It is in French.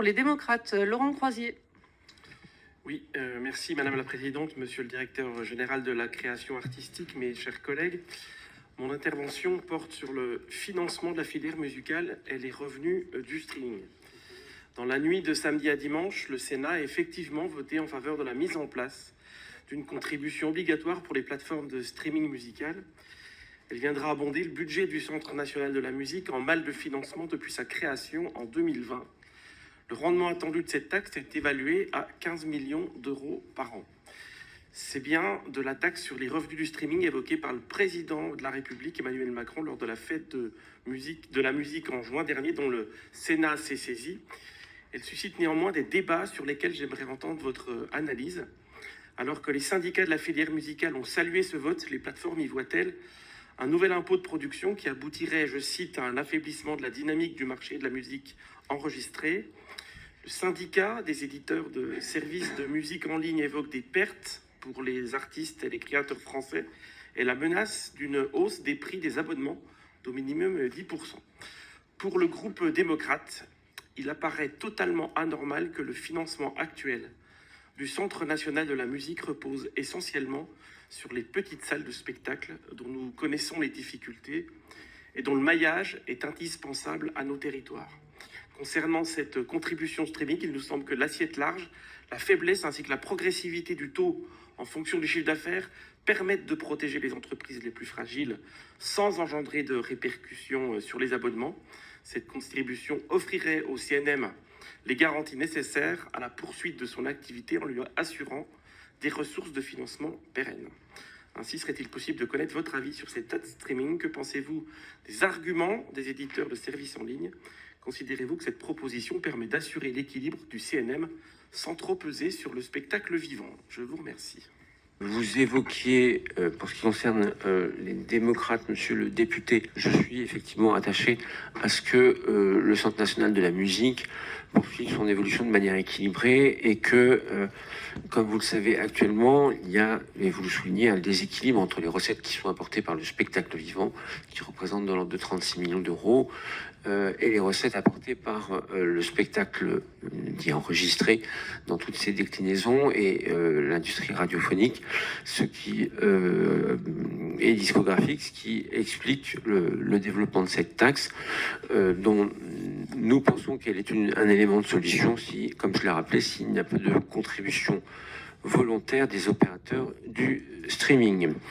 pour les démocrates, Laurent Croisier. Oui, merci Madame la Présidente, Monsieur le Directeur Général de la Création Artistique, mes chers collègues. Mon intervention porte sur le financement de la filière musicale et les revenus du streaming. Dans la nuit de samedi à dimanche, le Sénat a effectivement voté en faveur de la mise en place d'une contribution obligatoire pour les plateformes de streaming musical. Elle viendra abonder le budget du Centre national de la musique en mal de financement depuis sa création en 2020. Le rendement attendu de cette taxe est évalué à 15 millions d'euros par an. C'est bien de la taxe sur les revenus du streaming évoquée par le président de la République, Emmanuel Macron, lors de la fête de la musique en juin dernier, dont le Sénat s'est saisi. Elle suscite néanmoins des débats sur lesquels j'aimerais entendre votre analyse. Alors que les syndicats de la filière musicale ont salué ce vote, les plateformes y voient-elles un nouvel impôt de production qui aboutirait, je cite, à un affaiblissement de la dynamique du marché de la musique enregistrée. Le syndicat des éditeurs de services de musique en ligne évoque des pertes pour les artistes et les créateurs français et la menace d'une hausse des prix des abonnements d'au minimum 10%. Pour le groupe démocrate, il apparaît totalement anormal que le financement actuel du Centre national de la musique repose essentiellement sur les petites salles de spectacle dont nous connaissons les difficultés et dont le maillage est indispensable à nos territoires. Concernant cette contribution streaming, il nous semble que l'assiette large, la faiblesse ainsi que la progressivité du taux en fonction du chiffre d'affaires permettent de protéger les entreprises les plus fragiles sans engendrer de répercussions sur les abonnements. Cette contribution offrirait au CNM les garanties nécessaires à la poursuite de son activité en lui assurant des ressources de financement pérennes. Ainsi, serait-il possible de connaître votre avis sur cette taxe streaming? Que pensez-vous des arguments des éditeurs de services en ligne? Considérez-vous que cette proposition permet d'assurer l'équilibre du CNM sans trop peser sur le spectacle vivant? Je vous remercie. Vous évoquiez, pour ce qui concerne les démocrates, monsieur le député, je suis effectivement attaché à ce que le Centre national de la musique poursuive son évolution de manière équilibrée et que, comme vous le savez actuellement, il y a, et vous le soulignez, un déséquilibre entre les recettes qui sont apportées par le spectacle vivant, qui représente de l'ordre de 36 millions d'euros, et les recettes apportées par le spectacle dit enregistré dans toutes ses déclinaisons et l'industrie radiophonique, ce qui est discographique, ce qui explique le développement de cette taxe, dont nous pensons qu'elle est un élément de solution si, comme je l'ai rappelé, s'il n'y a pas de contribution volontaire des opérateurs du streaming.